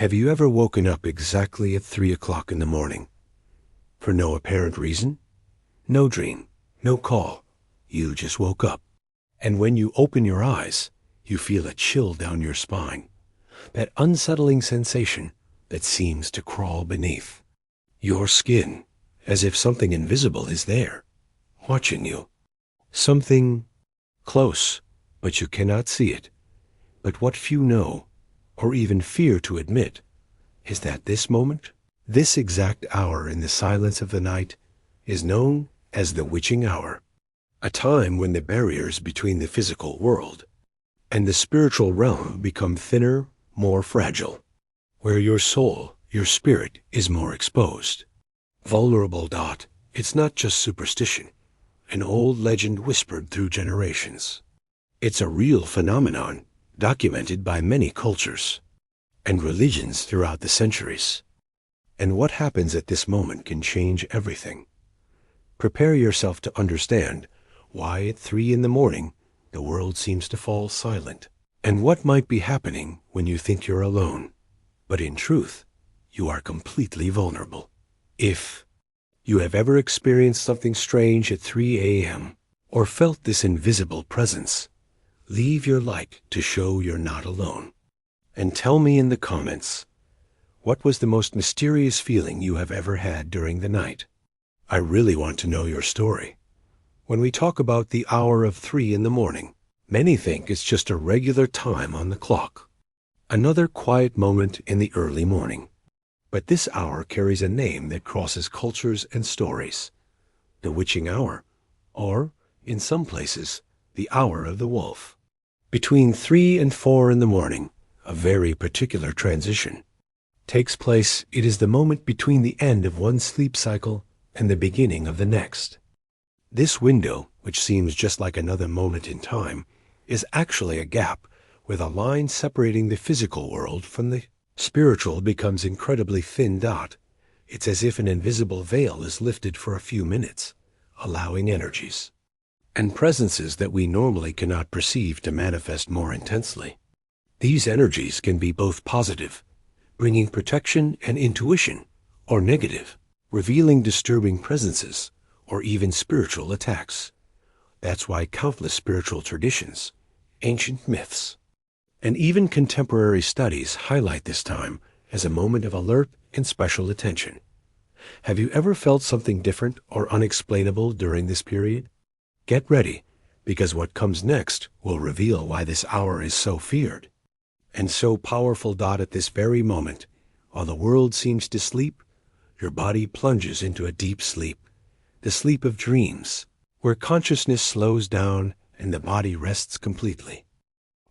Have you ever woken up exactly at 3 o'clock in the morning? For no apparent reason? No dream, no call. You just woke up. And when you open your eyes, you feel a chill down your spine. That unsettling sensation that seems to crawl beneath your skin, as if something invisible is there, watching you. Something close, but you cannot see it. But what few know, or even fear to admit, is that this moment, this exact hour in the silence of the night, is known as the witching hour. A time when the barriers between the physical world and the spiritual realm become thinner, more fragile. Where your soul, your spirit, is more exposed. Vulnerable. It's not just superstition, an old legend whispered through generations. It's a real phenomenon, documented by many cultures and religions throughout the centuries. And what happens at this moment can change everything. Prepare yourself to understand why at 3 in the morning the world seems to fall silent, and what might be happening when you think you're alone. But in truth, you are completely vulnerable. If you have ever experienced something strange at 3 a.m. or felt this invisible presence, leave your light to show you're not alone. And tell me in the comments, what was the most mysterious feeling you have ever had during the night? I really want to know your story. When we talk about the hour of 3 in the morning, many think it's just a regular time on the clock. Another quiet moment in the early morning. But this hour carries a name that crosses cultures and stories. The witching hour, or, in some places, the hour of the wolf. Between 3 and 4 in the morning, a very particular transition takes place. It is the moment between the end of one sleep cycle and the beginning of the next. This window, which seems just like another moment in time, is actually a gap with a line separating the physical world from the spiritual becomes incredibly thin. It's as if an invisible veil is lifted for a few minutes, allowing energies and presences that we normally cannot perceive to manifest more intensely. These energies can be both positive, bringing protection and intuition, or negative, revealing disturbing presences, or even spiritual attacks. That's why countless spiritual traditions, ancient myths, and even contemporary studies highlight this time as a moment of alert and special attention. Have you ever felt something different or unexplainable during this period? Get ready, because what comes next will reveal why this hour is so feared and so powerful. At this very moment, while the world seems to sleep, your body plunges into a deep sleep, the sleep of dreams, where consciousness slows down and the body rests completely.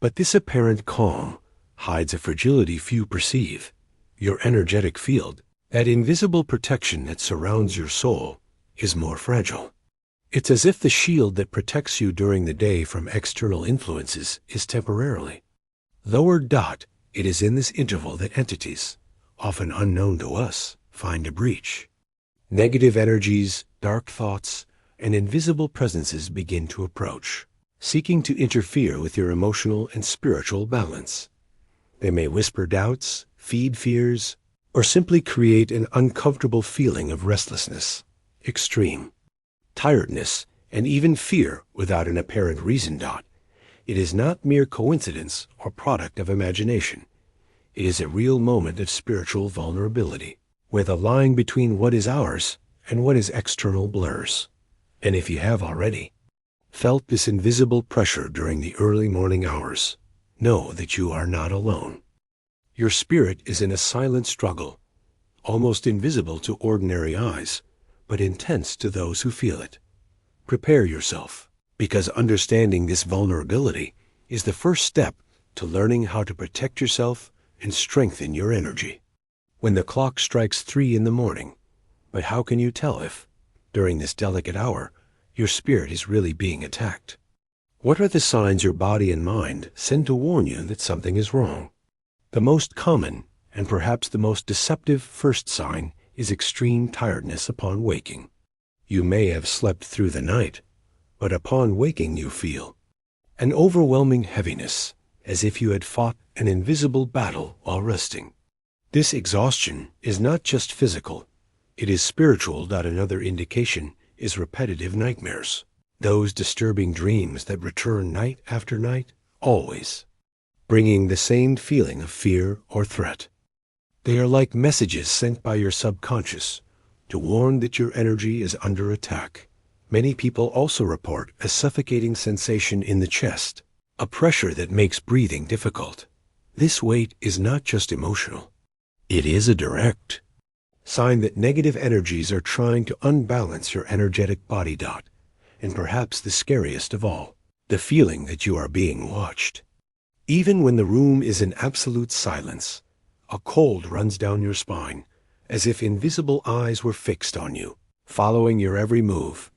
But this apparent calm hides a fragility few perceive. Your energetic field, that invisible protection that surrounds your soul, is more fragile. It's as if the shield that protects you during the day from external influences is temporarily lowered. It is in this interval that entities, often unknown to us, find a breach. Negative energies, dark thoughts, and invisible presences begin to approach, seeking to interfere with your emotional and spiritual balance. They may whisper doubts, feed fears, or simply create an uncomfortable feeling of restlessness, extreme tiredness, and even fear without an apparent reason. It is not mere coincidence or product of imagination. It is a real moment of spiritual vulnerability, where the line between what is ours and what is external blurs. And if you have already felt this invisible pressure during the early morning hours, know that you are not alone. Your spirit is in a silent struggle, almost invisible to ordinary eyes, but intense to those who feel it. Prepare yourself, because understanding this vulnerability is the first step to learning how to protect yourself and strengthen your energy. When the clock strikes 3 in the morning, but how can you tell if, during this delicate hour, your spirit is really being attacked? What are the signs your body and mind send to warn you that something is wrong? The most common, and perhaps the most deceptive first sign, is extreme tiredness upon waking. You may have slept through the night, but upon waking you feel an overwhelming heaviness, as if you had fought an invisible battle while resting. This exhaustion is not just physical, it is spiritual. Another indication is repetitive nightmares. Those disturbing dreams that return night after night, always, bringing the same feeling of fear or threat. They are like messages sent by your subconscious to warn that your energy is under attack. Many people also report a suffocating sensation in the chest, a pressure that makes breathing difficult. This weight is not just emotional. It is a direct sign that negative energies are trying to unbalance your energetic body. And perhaps the scariest of all, the feeling that you are being watched. Even when the room is in absolute silence, a cold runs down your spine, as if invisible eyes were fixed on you, following your every move.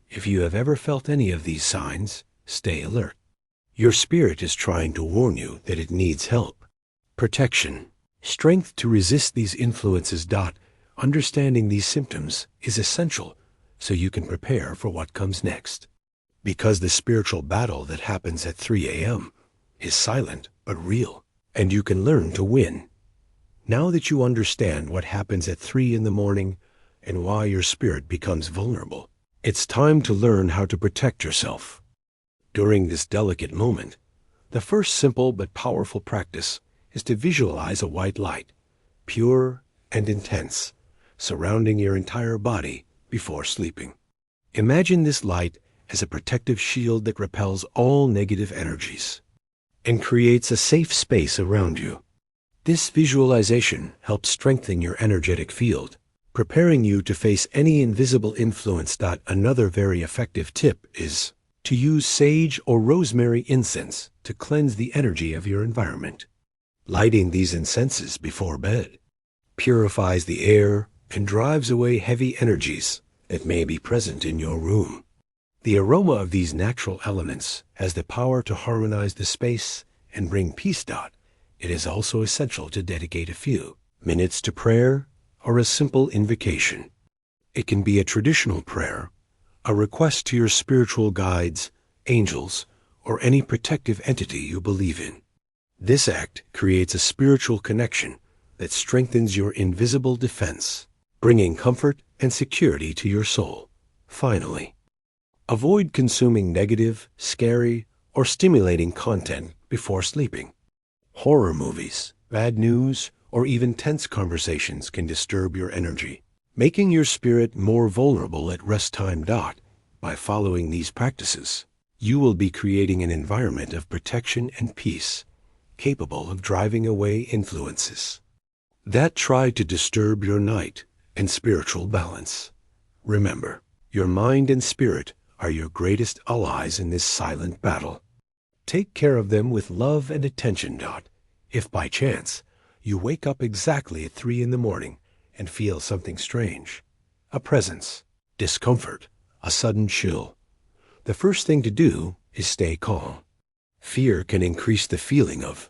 If you have ever felt any of these signs, stay alert. Your spirit is trying to warn you that it needs help, protection, strength to resist these influences. Understanding these symptoms is essential so you can prepare for what comes next. Because the spiritual battle that happens at 3 a.m. is silent but real, and you can learn to win. Now that you understand what happens at 3 in the morning and why your spirit becomes vulnerable, it's time to learn how to protect yourself. During this delicate moment, the first simple but powerful practice is to visualize a white light, pure and intense, surrounding your entire body before sleeping. Imagine this light as a protective shield that repels all negative energies and creates a safe space around you. This visualization helps strengthen your energetic field, preparing you to face any invisible influence. Another very effective tip is to use sage or rosemary incense to cleanse the energy of your environment. Lighting these incenses before bed purifies the air and drives away heavy energies that may be present in your room. The aroma of these natural elements has the power to harmonize the space and bring peace. It is also essential to dedicate a few minutes to prayer or a simple invocation. It can be a traditional prayer, a request to your spiritual guides, angels, or any protective entity you believe in. This act creates a spiritual connection that strengthens your invisible defense, bringing comfort and security to your soul. Finally, avoid consuming negative, scary, or stimulating content before sleeping. Horror movies, bad news, or even tense conversations can disturb your energy, making your spirit more vulnerable at rest time. By following these practices, you will be creating an environment of protection and peace, capable of driving away influences that try to disturb your night and spiritual balance. Remember, your mind and spirit are your greatest allies in this silent battle. Take care of them with love and attention. If by chance you wake up exactly at 3 in the morning and feel something strange, a presence, discomfort, a sudden chill, the first thing to do is stay calm. Fear can increase the feeling of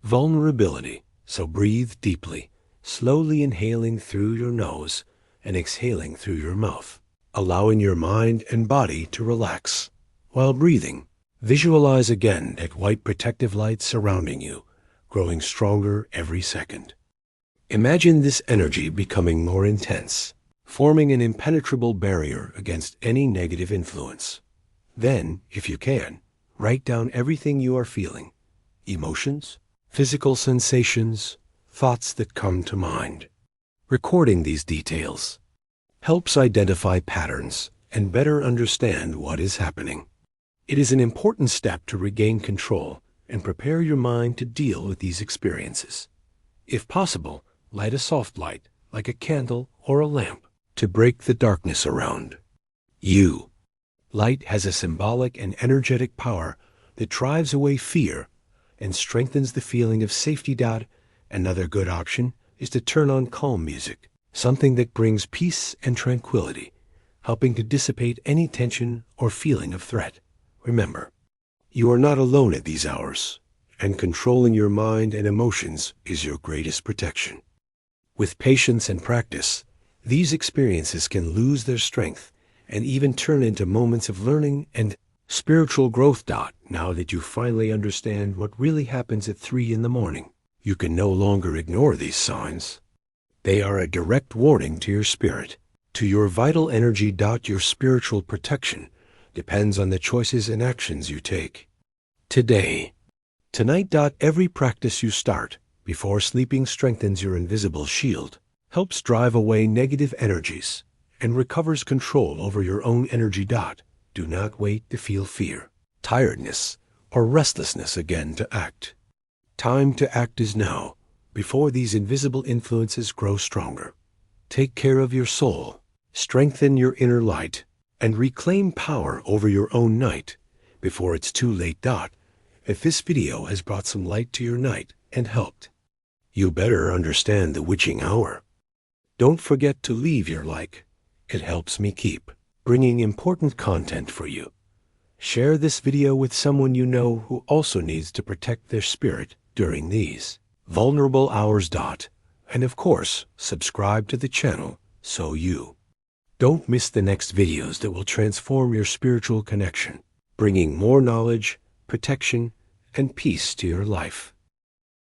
vulnerability, so breathe deeply, slowly inhaling through your nose and exhaling through your mouth, allowing your mind and body to relax. While breathing, visualize again that white protective light surrounding you, growing stronger every second. Imagine this energy becoming more intense, forming an impenetrable barrier against any negative influence. Then, if you can, write down everything you are feeling, emotions, physical sensations, thoughts that come to mind. Recording these details helps identify patterns and better understand what is happening. It is an important step to regain control and prepare your mind to deal with these experiences. If possible, light a soft light, like a candle or a lamp, to break the darkness around you. Light has a symbolic and energetic power that drives away fear and strengthens the feeling of safety. Another good option is to turn on calm music, something that brings peace and tranquility, helping to dissipate any tension or feeling of threat. Remember, you are not alone at these hours, and controlling your mind and emotions is your greatest protection. With patience and practice, these experiences can lose their strength and even turn into moments of learning and spiritual growth. Now that you finally understand what really happens at 3 in the morning, You can no longer ignore these signs. They are a direct warning to your spirit, to your vital energy. Your spiritual protection depends on the choices and actions you take today, tonight. Every practice you start before sleeping strengthens your invisible shield, helps drive away negative energies, and recovers control over your own energy. Do not wait to feel fear, tiredness, or restlessness again to act. Time to act is now, before these invisible influences grow stronger. Take care of your soul, strengthen your inner light, and reclaim power over your own night before it's too late. If this video has brought some light to your night and helped you better understand the witching hour, don't forget to leave your like. It helps me keep bringing important content for you. Share this video with someone you know who also needs to protect their spirit during these vulnerable hours. And of course, subscribe to the channel so you don't miss the next videos that will transform your spiritual connection, bringing more knowledge, protection, and peace to your life.